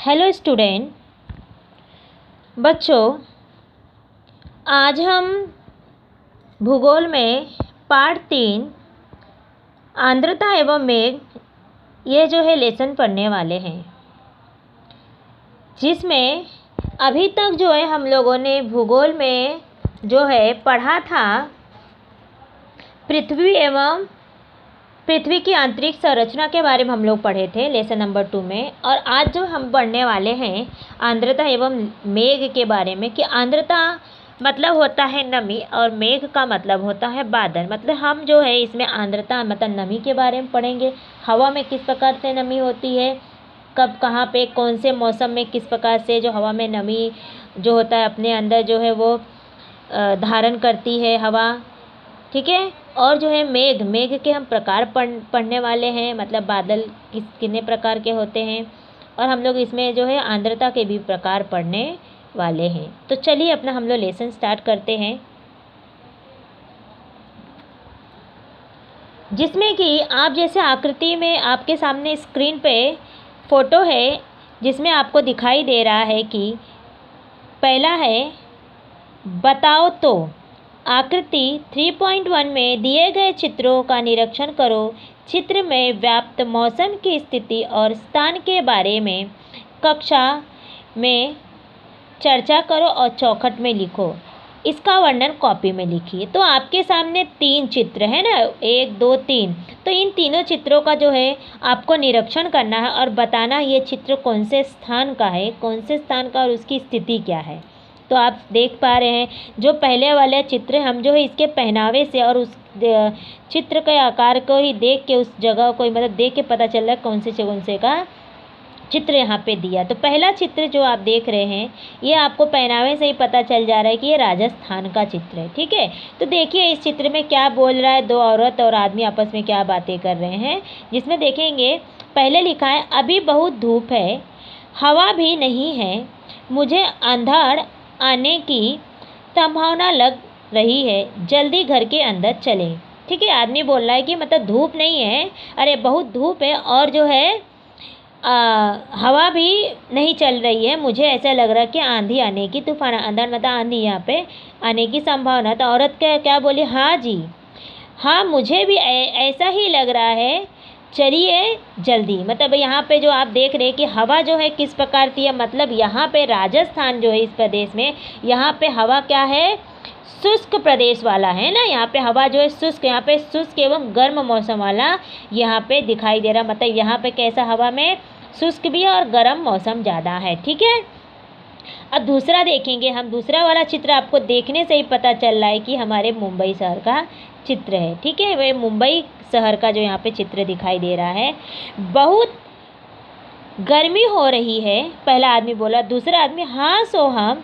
Hello student बच्चों, आज हम भूगोल में पार्ट 3 आर्द्रता एवं मेघ ये जो है लेसन पढ़ने वाले हैं, जिसमें अभी तक जो है हम लोगों ने भूगोल में जो है पढ़ा था पृथ्वी की आंतरिक संरचना के बारे में हम लोग पढ़े थे लेसन नंबर 2 में। और आज जो हम पढ़ने वाले हैं आर्द्रता एवं मेघ के बारे में कि आर्द्रता मतलब होता है नमी और मेघ का मतलब होता है बादल। मतलब हम जो है इसमें आर्द्रता मतलब नमी के बारे में पढ़ेंगे, हवा में किस प्रकार से नमी होती है, कब कहाँ पे कौन से मौसम में किस प्रकार से जो हवा में नमी जो होता है अपने अंदर जो है वो धारण करती है हवा, ठीक है। और जो है मेघ के हम प्रकार पढ़ने वाले हैं, मतलब बादल कितने प्रकार के होते हैं, और हम लोग इसमें जो है आर्द्रता के भी प्रकार पढ़ने वाले हैं। तो चलिए अपना हम लोग लेसन स्टार्ट करते हैं, जिसमें कि आप जैसे आकृति में आपके सामने स्क्रीन पे फोटो है, जिसमें आपको दिखाई दे रहा है कि पहला है बताओ तो। आकृति 3.1 में दिए गए चित्रों का निरीक्षण करो। चित्र में व्याप्त मौसम की स्थिति और स्थान के बारे में कक्षा में चर्चा करो और चौखट में लिखो। इसका वर्णन कॉपी में लिखिए। तो आपके सामने 3 चित्र है ना, 1 2 3। तो इन तीनों चित्रों का जो है आपको निरीक्षण करना है और बताना ये चित्र कौन से स्थान का है, कौन से स्थान का और उसकी स्थिति क्या है। तो आप देख पा रहे हैं जो पहले वाले चित्र हम जो है इसके पहनावे से और उस चित्र के आकार को ही देख के उस जगह को मतलब देख के पता चल रहा है कौन से का चित्र यहाँ पे दिया। तो पहला चित्र जो आप देख रहे हैं ये आपको पहनावे से ही पता चल जा रहा है कि ये राजस्थान का चित्र है, ठीक है। तो देखिए इस चित्र में क्या बोल रहा है, 2 औरत और आदमी आपस में क्या बातें कर रहे हैं, जिसमें देखेंगे पहले लिखा है अभी बहुत धूप है, हवा भी नहीं है, मुझे अंधड़ आने की संभावना लग रही है, जल्दी घर के अंदर चलें। ठीक है, आदमी बोल रहा है कि मतलब धूप नहीं है, अरे बहुत धूप है और जो है हवा भी नहीं चल रही है, मुझे ऐसा लग रहा है कि आंधी आने की, तूफान अंदर मतलब आंधी यहाँ पे आने की संभावना। तो औरत क्या बोली, हाँ जी हाँ मुझे भी ऐसा ही लग रहा है, चलिए जल्दी। मतलब यहाँ पे जो आप देख रहे हैं कि हवा जो है किस प्रकार की है, मतलब यहाँ पे राजस्थान जो है इस प्रदेश में यहाँ पे हवा क्या है, शुष्क प्रदेश वाला है ना। यहाँ पे हवा जो है शुष्क, यहाँ पे शुष्क एवं गर्म मौसम वाला यहाँ पे दिखाई दे रहा। मतलब यहाँ पे कैसा हवा में शुष्क भी है और गर्म मौसम ज़्यादा है, ठीक है। अब दूसरा देखेंगे हम, दूसरा वाला चित्र आपको देखने से ही पता चल रहा है कि हमारे मुंबई शहर का चित्र है, ठीक है। वह मुंबई शहर का जो यहाँ पे चित्र दिखाई दे रहा है, बहुत गर्मी हो रही है, पहला आदमी बोला। दूसरा आदमी, हाँ सोहम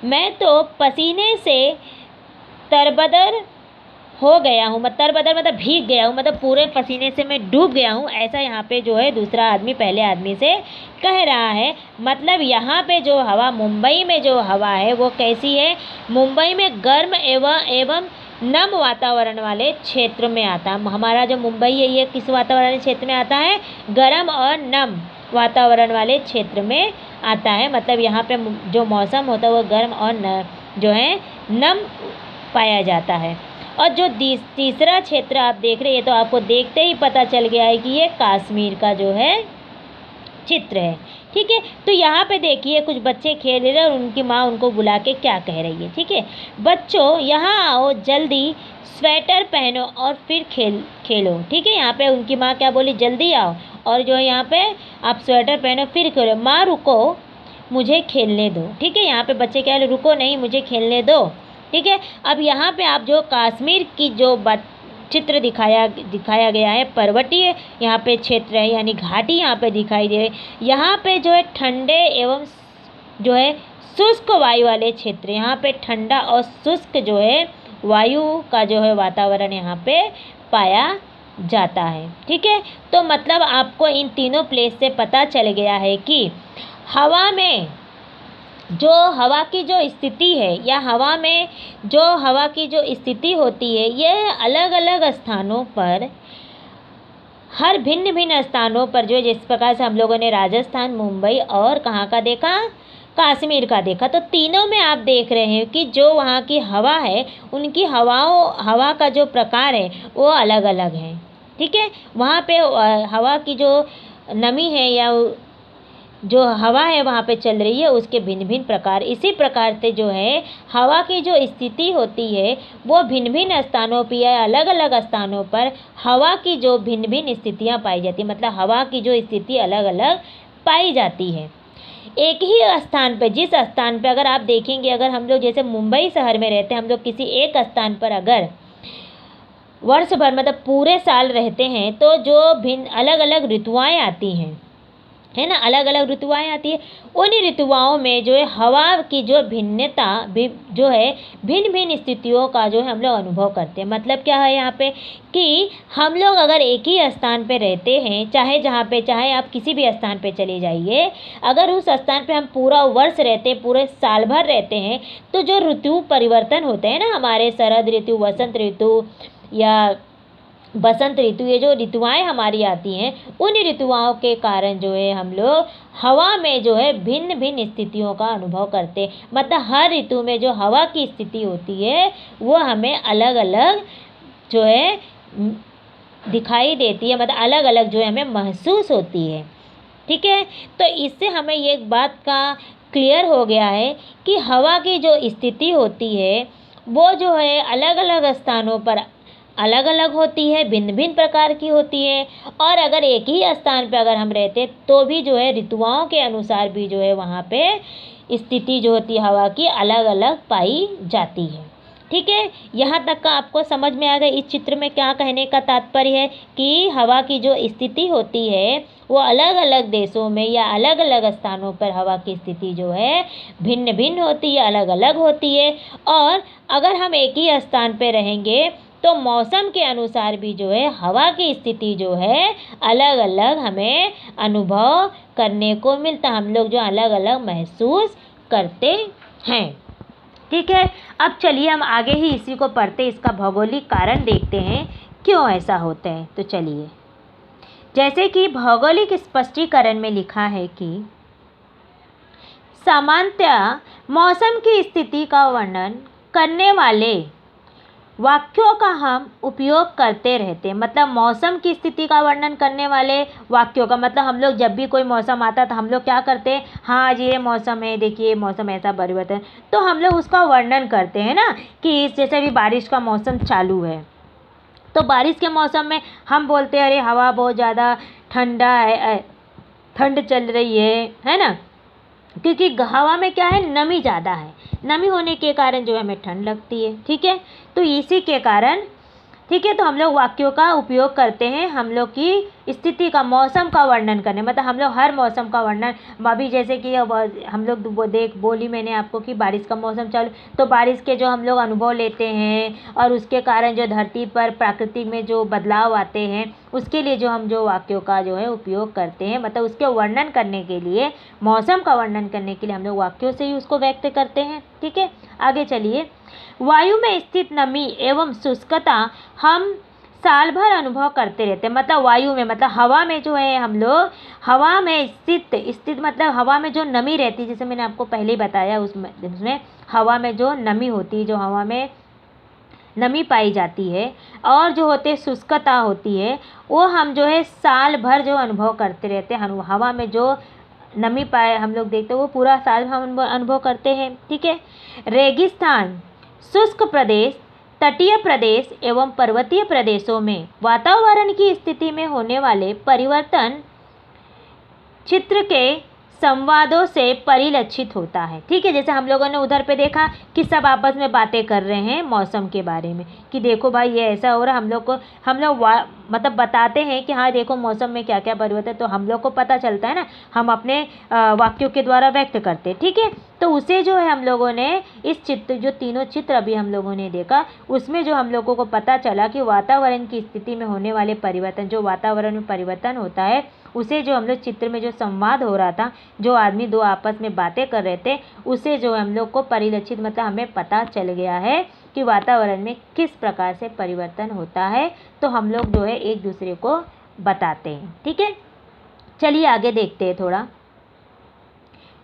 मैं तो पसीने से तरबदर हो गया हूँ, तरबदर मतलब भीग गया हूँ, मतलब पूरे पसीने से मैं डूब गया हूँ, ऐसा यहाँ पे जो है दूसरा आदमी पहले आदमी से कह रहा है। मतलब यहाँ पे जो हवा, मुंबई में जो हवा है वो कैसी है, मुंबई में गर्म एवं नम वातावरण वाले क्षेत्र में आता है। हमारा जो मुंबई है ये किस वातावरण क्षेत्र में आता है, गर्म और नम वातावरण वाले क्षेत्र में आता है। मतलब यहाँ पे जो मौसम होता है वो गर्म और जो है नम पाया जाता है। और जो तीसरा क्षेत्र आप देख रहे हैं, तो आपको देखते ही पता चल गया है कि ये कश्मीर का जो है चित्र है, ठीक है। तो यहाँ पे देखिए कुछ बच्चे खेल रहे हैं और उनकी माँ उनको बुला के क्या कह रही है, ठीक है। बच्चों यहाँ आओ, जल्दी स्वेटर पहनो और फिर खेलो, ठीक है। यहाँ पे उनकी माँ क्या बोली, जल्दी आओ और जो है यहाँ पे आप स्वेटर पहनो फिर खेलो। माँ रुको मुझे खेलने दो, ठीक है। यहाँ पे बच्चे क्या, रुको नहीं मुझे खेलने दो, ठीक है। अब यहाँ पे आप जो कश्मीर की जो चित्र दिखाया गया है, पर्वतीय यहाँ पे क्षेत्र है, यानी घाटी यहाँ पे दिखाई दे रही है। यहाँ पे जो है ठंडे एवं जो है शुष्क वायु वाले क्षेत्र, यहाँ पे ठंडा और शुष्क जो है वायु का जो है वातावरण यहाँ पे पाया जाता है, ठीक है। तो मतलब आपको इन तीनों प्लेस से पता चल गया है कि हवा में जो हवा की जो स्थिति है या हवा में जो हवा की जो स्थिति होती है, ये अलग अलग स्थानों पर हर भिन्न भिन्न स्थानों पर जो है, जिस प्रकार से हम लोगों ने राजस्थान, मुंबई और कहाँ का देखा, कश्मीर का देखा, तो तीनों में आप देख रहे हैं कि जो वहाँ की हवा है, उनकी हवा का जो प्रकार है वो अलग अलग है। ठीक है, वहाँ पे हवा की जो नमी है या जो हवा है वहाँ पे चल रही है, उसके भिन्न भिन्न प्रकार। इसी प्रकार से जो है हवा की जो स्थिति होती है वो भिन्न भिन्न स्थानों पर या अलग अलग स्थानों पर हवा की जो भिन्न भिन्न स्थितियाँ पाई जाती है, मतलब हवा की जो स्थिति अलग अलग पाई जाती है। एक ही स्थान पे, जिस स्थान पे अगर आप देखेंगे, अगर हम लोग जैसे मुंबई शहर में रहते हैं, हम लोग किसी एक स्थान पर अगर वर्ष भर मतलब पूरे साल रहते हैं, तो जो भिन्न अलग अलग ऋतुएं आती हैं, है ना, अलग अलग ऋतुएं आती है, उन ऋतुओं में जो है हवा की जो भिन्नता जो है भिन्न भिन्न स्थितियों का जो है हम लोग अनुभव करते हैं। मतलब क्या है यहाँ पे कि हम लोग अगर एक ही स्थान पे रहते हैं, चाहे आप किसी भी स्थान पे चले जाइए, अगर उस स्थान पे हम पूरा वर्ष रहते हैं, पूरे साल भर रहते हैं, तो जो ऋतु परिवर्तन होते हैं ना, हमारे शरद ऋतु, वसंत ऋतु या बसंत ऋतु, ये जो ऋतुएं हमारी आती हैं, उन ऋतुओं के कारण जो है हम लोग हवा में जो है भिन्न भिन्न स्थितियों का अनुभव करते हैं। मतलब हर ऋतु में जो हवा की स्थिति होती है वो हमें अलग अलग जो है दिखाई देती है, मतलब अलग अलग जो है हमें महसूस होती है। ठीक है, तो इससे हमें ये बात का क्लियर हो गया है कि हवा की जो स्थिति होती है वो जो है अलग अलग स्थानों पर अलग अलग होती है, भिन्न भिन्न प्रकार की होती है। और अगर एक ही स्थान पे अगर हम रहते तो भी जो है ऋतुओं के अनुसार भी जो है वहाँ पे स्थिति जो होती है हवा की अलग अलग पाई जाती है। ठीक है, यहाँ तक का आपको समझ में आ गया इस चित्र में क्या कहने का तात्पर्य है कि हवा की जो स्थिति होती है वो अलग अलग देशों में या अलग अलग स्थानों पर हवा की स्थिति जो है भिन्न भिन्न होती है, अलग अलग होती है। और अगर हम एक ही स्थान पर रहेंगे तो मौसम के अनुसार भी जो है हवा की स्थिति जो है अलग अलग हमें अनुभव करने को मिलता है, हम लोग जो अलग अलग महसूस करते हैं। ठीक है, अब चलिए हम आगे ही इसी को पढ़ते, इसका भौगोलिक कारण देखते हैं क्यों ऐसा होता है। तो चलिए, जैसे कि भौगोलिक स्पष्टीकरण में लिखा है कि सामान्यतः मौसम की स्थिति का वर्णन करने वाले वाक्यों का हम उपयोग करते रहते हैं। मतलब मौसम की स्थिति का वर्णन करने वाले वाक्यों का मतलब हम लोग जब भी कोई मौसम आता है तो हम लोग क्या करते हैं, हाँ आज ये मौसम है, देखिए मौसम ऐसा परिवर्तन, तो हम लोग उसका वर्णन करते हैं ना, कि जैसे भी बारिश का मौसम चालू है तो बारिश के मौसम में हम बोलते हैं अरे हवा बहुत ज़्यादा ठंडा है, ठंड चल रही है ना, क्योंकि हवा में क्या है, नमी ज़्यादा है, नमी होने के कारण जो है हमें ठंड लगती है। ठीक है, तो इसी के कारण, ठीक है, तो हम लोग वाक्यों का उपयोग करते हैं हम लोग की स्थिति का, मौसम का वर्णन करने, मतलब हम लोग हर मौसम का वर्णन, अभी जैसे कि हम लोग बोली मैंने आपको कि बारिश का मौसम चालू, तो बारिश के जो हम लोग अनुभव लेते हैं और उसके कारण जो धरती पर प्रकृति में जो बदलाव आते हैं उसके लिए जो हम जो वाक्यों का जो है उपयोग करते हैं, मतलब उसके वर्णन करने के लिए, मौसम का वर्णन करने के लिए हम लोग वाक्यों से ही उसको व्यक्त करते हैं। ठीक है, आगे चलिए, वायु में स्थित नमी एवं शुष्कता हम साल भर अनुभव करते रहते हैं। मतलब वायु में, मतलब हवा में जो है हम लोग हवा में स्थित मतलब हवा में जो नमी रहती है, जैसे मैंने आपको पहले ही बताया, उसमें हवा में जो नमी होती है, जो हवा में नमी पाई जाती है और जो होते शुष्कता होती है, वो हम जो है साल भर जो अनुभव करते रहते हैं। हवा में जो नमी पाए हम लोग देखते हैं वो पूरा साल हम अनुभव करते हैं। ठीक है, रेगिस्तान, शुष्क प्रदेश, तटीय प्रदेश एवं पर्वतीय प्रदेशों में वातावरण की स्थिति में होने वाले परिवर्तन चित्र के संवादों से परिलक्षित होता है। ठीक है, जैसे हम लोगों ने उधर पे देखा कि सब आपस में बातें कर रहे हैं मौसम के बारे में कि देखो भाई ये ऐसा हो रहा है, हम लोग मतलब बताते हैं कि हाँ देखो मौसम में क्या क्या परिवर्तन, तो हम लोग को पता चलता है ना, हम अपने वाक्यों के द्वारा व्यक्त करते हैं। ठीक है, तो उसे जो है हम लोगों ने इस चित्र, जो तीनों चित्र अभी हम लोगों ने देखा, उसमें जो हम लोगों को पता चला कि वातावरण की स्थिति में होने वाले परिवर्तन, जो वातावरण में परिवर्तन होता है, उसे जो हम लोग चित्र में जो संवाद हो रहा था, जो आदमी दो आपस में बातें कर रहे थे, उसे जो हम लोग को परिलक्षित, मतलब हमें पता चल गया है कि वातावरण में किस प्रकार से परिवर्तन होता है। तो हम लोग जो है एक दूसरे को बताते हैं। ठीक है, चलिए आगे देखते हैं थोड़ा।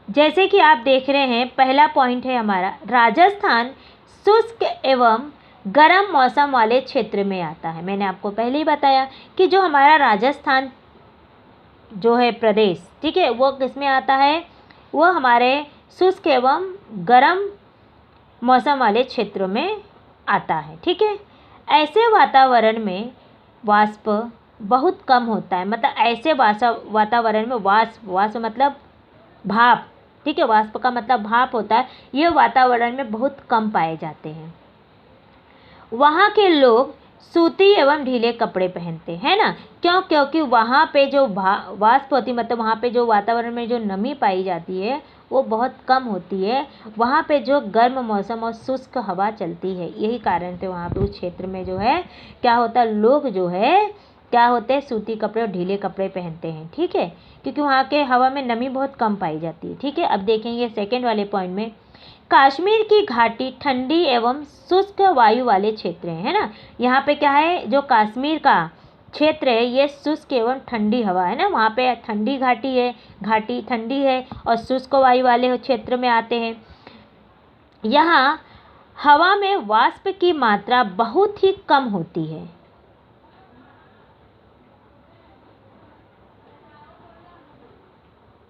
जैसे कि आप देख रहे हैं, पहला पॉइंट है हमारा, राजस्थान शुष्क एवं गर्म मौसम वाले क्षेत्र में आता है। मैंने आपको पहले ही बताया कि जो हमारा राजस्थान जो है प्रदेश, ठीक है, वो किस में आता है, वो हमारे शुष्क एवं गर्म मौसम वाले क्षेत्रों में आता है। ठीक है, ऐसे वातावरण में वाष्प बहुत कम होता है, मतलब ऐसे वातावरण में वाष्प मतलब भाप, ठीक है, वाष्प का मतलब भाप होता है, ये वातावरण में बहुत कम पाए जाते हैं। वहाँ के लोग सूती एवं ढीले कपड़े पहनते हैं ना, क्यों, क्योंकि वहाँ पे जो वाष्प होती, मतलब वहाँ पे जो वातावरण में जो नमी पाई जाती है वो बहुत कम होती है। वहाँ पे जो गर्म मौसम और शुष्क हवा चलती है, यही कारण से वहाँ पे उस क्षेत्र में जो है क्या होता है, लोग जो है क्या होते हैं, सूती कपड़े और ढीले कपड़े पहनते हैं। ठीक है, क्योंकि वहाँ के हवा में नमी बहुत कम पाई जाती है। ठीक है, अब देखेंगे सेकेंड वाले पॉइंट में, कश्मीर की घाटी ठंडी एवं शुष्क वायु वाले क्षेत्र हैं, है ना। यहाँ पे क्या है, जो कश्मीर का क्षेत्र है ये शुष्क एवं ठंडी हवा है ना, वहाँ पे ठंडी घाटी है, घाटी ठंडी है और शुष्क वायु वाले क्षेत्र में आते हैं। यहाँ हवा में वाष्प की मात्रा बहुत ही कम होती है।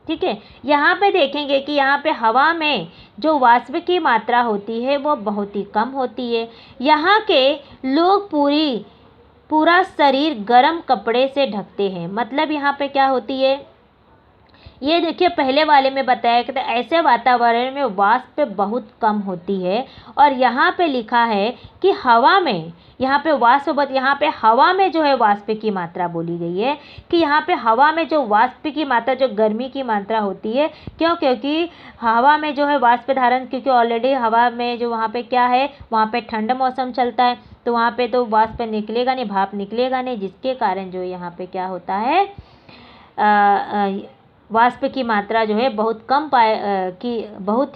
ठीक है, यहाँ पे देखेंगे कि यहाँ पे हवा में जो वाष्प की मात्रा होती है वो बहुत ही कम होती है। यहाँ के लोग पूरा शरीर गर्म कपड़े से ढकते हैं, मतलब यहाँ पे क्या होती है, ये देखिए पहले वाले में बताया कि ऐसे वातावरण में वाष्प बहुत कम होती है, और यहाँ पे लिखा है कि हवा में, यहाँ पे यहाँ पे हवा में जो है वाष्प की मात्रा बोली गई है कि यहाँ पे हवा में जो वाष्प की मात्रा, जो गर्मी की मात्रा होती है, क्यों, क्योंकि हवा में जो है वाष्प धारण, क्योंकि ऑलरेडी हवा में जो वहाँ पे क्या है, वहाँ पे ठंड मौसम चलता है, तो वहाँ पे तो वाष्प निकलेगा नहीं, भाप निकलेगा नहीं, जिसके कारण जो यहाँ पे क्या होता है, वाष्प की मात्रा जो है बहुत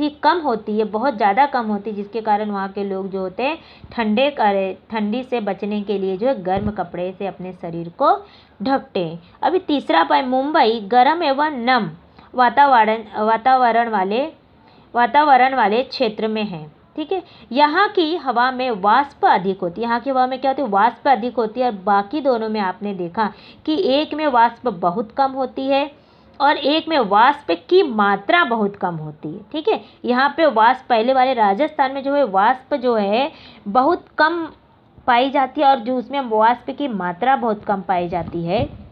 ही कम होती है, बहुत ज़्यादा कम होती है, जिसके कारण वहाँ के लोग जो होते हैं ठंडी से बचने के लिए जो है गर्म कपड़े से अपने शरीर को ढकते हैं। अभी तीसरा पॉइंट, मुंबई गर्म एवं नम वातावरण वाले क्षेत्र में है। ठीक है, यहाँ की हवा में वाष्प अधिक होती है, यहाँ की हवा में क्या होती है, वाष्प अधिक होती है, और बाकी दोनों में आपने देखा कि एक में वाष्प बहुत कम होती है और एक में वाष्प की मात्रा बहुत कम होती है। ठीक है, यहाँ पे वाष्प, पहले वाले राजस्थान में जो है वाष्प जो है बहुत कम पाई जाती है, और जो उसमें वाष्प की मात्रा बहुत कम पाई जाती है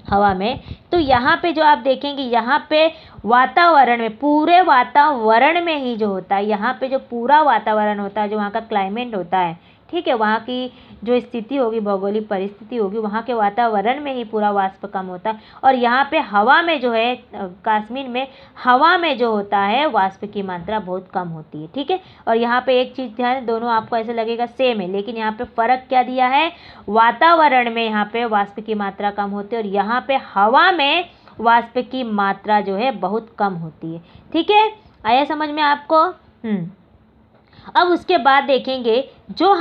हवा में। तो यहाँ पे जो आप देखेंगे, यहाँ पे वातावरण में, पूरे वातावरण में ही जो होता है, यहाँ पे जो पूरा वातावरण होता है, जो वहाँ का क्लाइमेट होता है, ठीक है, वहाँ की जो स्थिति होगी, भौगोलिक परिस्थिति होगी, वहाँ के वातावरण में ही पूरा वाष्प कम होता है। और यहाँ पे हवा में जो है, कश्मीर में हवा में जो होता है वाष्प की मात्रा बहुत कम होती है। ठीक है, और यहाँ पे एक चीज़ ध्यान, दोनों आपको ऐसे लगेगा सेम है, लेकिन यहाँ पे फ़र्क क्या दिया है, वातावरण में यहाँ पे वाष्प की मात्रा कम होती है और यहाँ पे हवा में वाष्प की मात्रा जो है बहुत कम होती है। ठीक है, आया समझ में आपको? अब उसके बाद देखेंगे जो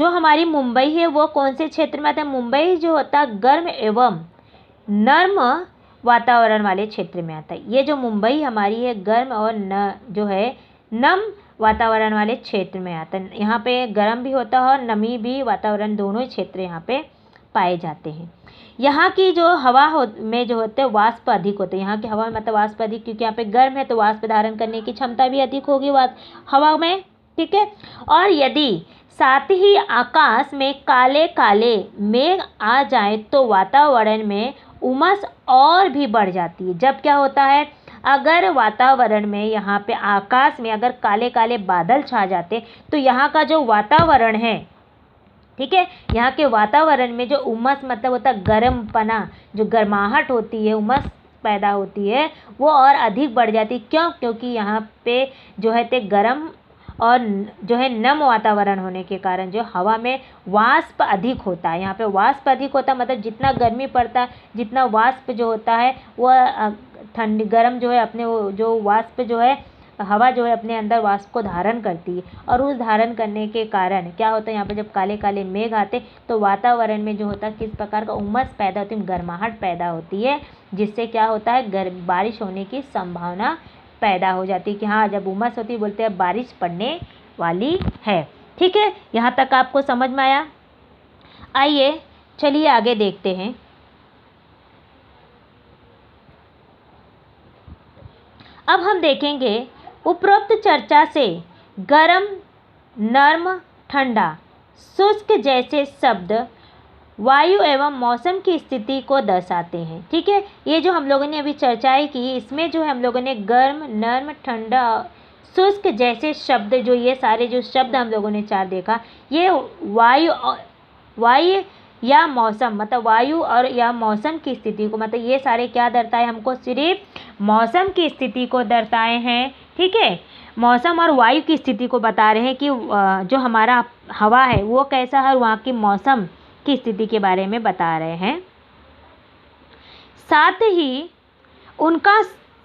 हमारी मुंबई है वो कौन से क्षेत्र में आता है। मुंबई जो होता है गर्म एवं नर्म वातावरण वाले क्षेत्र में आता है। ये जो मुंबई हमारी है गर्म और जो है नम वातावरण वाले क्षेत्र में आता है। यहाँ पे गर्म भी होता है और नमी भी वातावरण, दोनों ही क्षेत्र यहाँ पे पाए जाते हैं। यहाँ की जो हवा में जो होते हैं वाष्प अधिक होते हैं। यहाँ की हवा में मतलब वाष्प अधिक, क्योंकि यहाँ पे गर्म है तो वाष्प धारण करने की क्षमता भी अधिक होगी हवा में। ठीक है, और यदि साथ ही आकाश में काले काले मेघ आ जाए तो वातावरण में उमस और भी बढ़ जाती है। जब क्या होता है, अगर वातावरण में, यहाँ पे आकाश में अगर काले काले बादल छा जाते तो यहाँ का जो वातावरण है, ठीक है, यहाँ के वातावरण में जो उमस मतलब होता है गर्मपना, जो गर्माहट होती है, उमस पैदा होती है, वो और अधिक बढ़ जाती है। क्यों? क्योंकि यहाँ पे जो है ते गर्म और जो है नम वातावरण होने के कारण जो हवा में वाष्प अधिक होता है। यहाँ पे वाष्प अधिक होता है मतलब जितना गर्मी पड़ता है, जितना वाष्प जो होता है वह ठंडी गर्म जो है अपने वो जो वाष्प जो है हवा जो है अपने अंदर वाष्प को धारण करती है, और उस धारण करने के कारण क्या होता है, यहाँ पे जब काले काले मेघ आते तो वातावरण में जो होता है किस प्रकार का उमस पैदा होती है, गर्माहट पैदा होती है, जिससे क्या होता है बारिश होने की संभावना पैदा हो जाती है कि हाँ, जब उमस होती है बोलते हैं बारिश पड़ने वाली है। ठीक है, यहाँ तक आपको समझ में आया? आइए चलिए आगे देखते हैं। अब हम देखेंगे उपरोक्त चर्चा से गर्म, नर्म, ठंडा, शुष्क जैसे शब्द वायु एवं मौसम की स्थिति को दर्शाते हैं। ठीक है, ये जो हम लोगों ने अभी चर्चाएं की, इसमें जो है हम लोगों ने गर्म, नर्म, ठंडा, शुष्क जैसे शब्द, जो ये सारे जो शब्द हम लोगों ने 4 देखा, ये वायु या मौसम, मतलब वायु और या मौसम की स्थिति को, मतलब ये सारे क्या दर्शाए हमको, सिर्फ मौसम की स्थिति को दर्शाए हैं। ठीक है, मौसम और वायु की स्थिति को बता रहे हैं कि जो हमारा हवा है वो कैसा है, वहाँ की मौसम की स्थिति के बारे में बता रहे हैं। साथ ही उनका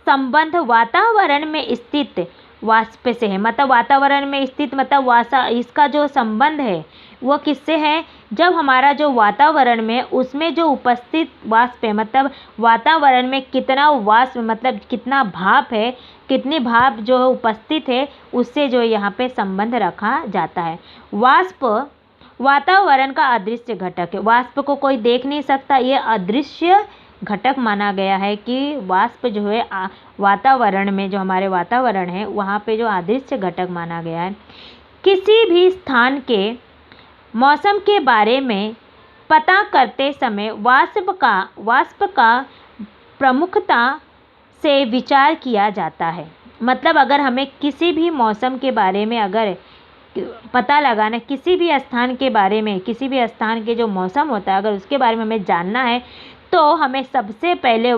संबंध वातावरण में स्थित वाष्प से है, मतलब वातावरण में स्थित मतलब इसका जो संबंध है वो किससे है, जब हमारा जो वातावरण में उसमें जो उपस्थित वाष्प है, मतलब वातावरण में कितना वाष्प मतलब कितना भाप है, कितनी भाप जो उपस्थित है, उससे जो यहाँ पे संबंध रखा जाता है। वाष्प वातावरण का अदृश्य घटक है, वाष्प को कोई देख नहीं सकता, ये अदृश्य घटक माना गया है कि वाष्प जो है वातावरण में, जो हमारे वातावरण है वहाँ पे जो अदृश्य घटक माना गया है। किसी भी स्थान के मौसम के बारे में पता करते समय वाष्प का प्रमुखता से विचार किया जाता है। मतलब अगर हमें किसी भी मौसम के बारे में अगर पता लगाना, किसी भी स्थान के बारे में, किसी भी स्थान के जो मौसम होता है अगर उसके बारे में हमें जानना है, तो हमें सबसे पहले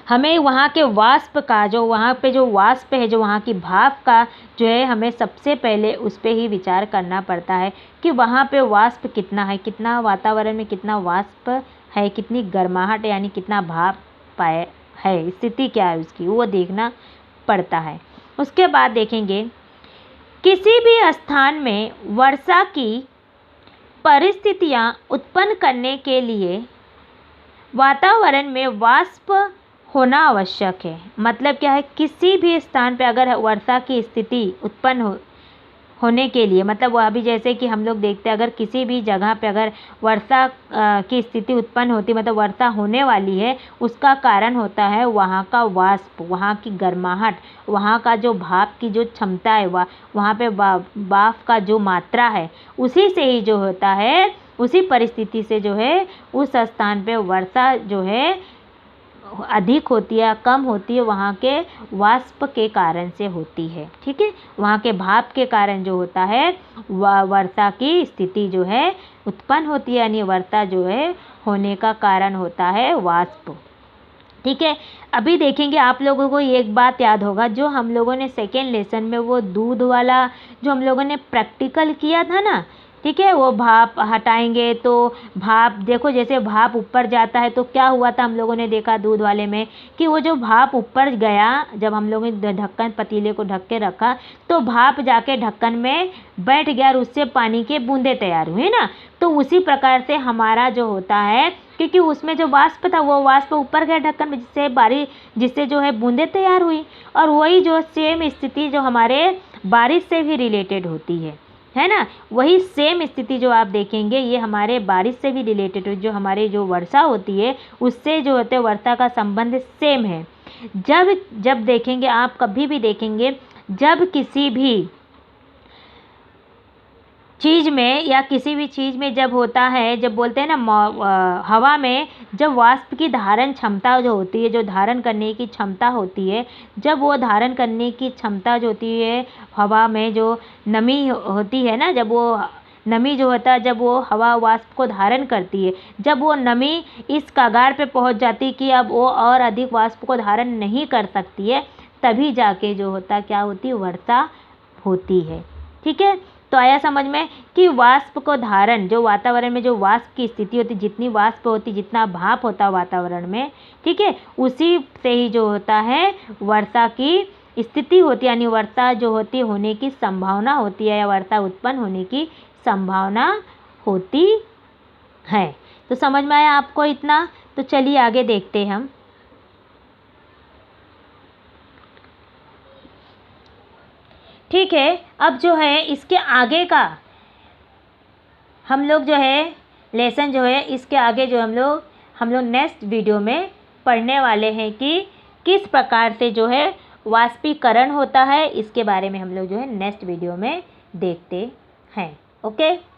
हमें वहाँ के वाष्प का, जो वहाँ पे जो वाष्प है, जो वहाँ की भाप का जो है, हमें सबसे पहले उस पर ही विचार करना पड़ता है कि वहाँ पे वाष्प कितना है, कितना वातावरण में कितना वाष्प है, कितनी गर्माहट यानी कितना भाप है, स्थिति क्या है उसकी, वो देखना पड़ता है। उसके बाद देखेंगे किसी भी स्थान में वर्षा की परिस्थितियाँ उत्पन्न करने के लिए वातावरण में वाष्प होना आवश्यक है। मतलब क्या है, किसी भी स्थान पे अगर वर्षा की स्थिति उत्पन्न होने के लिए, मतलब वो अभी जैसे कि हम लोग देखते हैं अगर किसी भी जगह पे अगर वर्षा की स्थिति उत्पन्न होती, मतलब वर्षा होने वाली है, उसका कारण होता है वहाँ का वाष्प, वहाँ की गर्माहट, वहाँ का जो भाप की जो क्षमता है, वहाँ पे भाप का जो मात्रा है, उसी से ही जो होता है, उसी परिस्थिति से जो है उस स्थान पे वर्षा जो है अधिक होती है, कम होती है, वहाँ के वाष्प के कारण से होती है। ठीक है, वहाँ के भाप के कारण जो होता है वर्षा की स्थिति जो है उत्पन्न होती है, यानी वर्षा जो है होने का कारण होता है वाष्प। ठीक है, अभी देखेंगे आप लोगों को एक बात याद होगा, जो हम लोगों ने सेकेंड लेसन में वो दूध वाला जो हम लोगों ने प्रैक्टिकल किया था ना, ठीक है, वो भाप हटाएंगे तो भाप, देखो जैसे भाप ऊपर जाता है तो क्या हुआ था, हम लोगों ने देखा दूध वाले में कि वो जो भाप ऊपर गया, जब हम लोगों ने ढक्कन पतीले को ढक के रखा तो भाप जाके ढक्कन में बैठ गया और उससे पानी के बूंदे तैयार हुए ना। तो उसी प्रकार से हमारा जो होता है, क्योंकि उसमें जो वाष्प था वो वाष्प ऊपर गया ढक्कन में, जिससे जो है बूंदे तैयार हुई, और वही जो सेम स्थिति जो हमारे बारिश से भी रिलेटेड होती है ना, वही सेम स्थिति जो आप देखेंगे ये हमारे बारिश से भी रिलेटेड, जो हमारे जो वर्षा होती है उससे जो होते हैं वर्षा का संबंध सेम है। जब देखेंगे आप, कभी भी देखेंगे जब किसी भी चीज़ में या किसी भी चीज़ में जब होता है, जब बोलते हैं ना हवा में जब वाष्प की धारण क्षमता जो होती है, जो धारण करने की क्षमता होती है, जब वो धारण करने की क्षमता जो होती है हवा में, जो नमी होती है ना, जब वो नमी जो होता है, जब वो हवा वाष्प को धारण करती है, जब वो नमी इस कगार पे पहुंच जाती है कि अब वो और अधिक वाष्प को धारण नहीं कर सकती है, तभी जाके जो होता क्या होती है, वर्षा होती है। ठीक है, तो आया समझ में कि वाष्प को धारण, जो वातावरण में जो वाष्प की स्थिति होती, जितनी वाष्प होती, जितना भाप होता वातावरण में, ठीक है, उसी से ही जो होता है वर्षा की स्थिति होती है, यानी वर्षा जो होती होने की संभावना होती है, या वर्षा उत्पन्न होने की संभावना होती है। तो समझ में आया आपको इतना? तो चलिए आगे देखते हैं हम। ठीक है, अब जो है इसके आगे का हम लोग जो है लेसन जो है इसके आगे जो हम लोग नेक्स्ट वीडियो में पढ़ने वाले हैं कि किस प्रकार से जो है वाष्पीकरण होता है। इसके बारे में हम लोग जो है नेक्स्ट वीडियो में देखते हैं। ओके।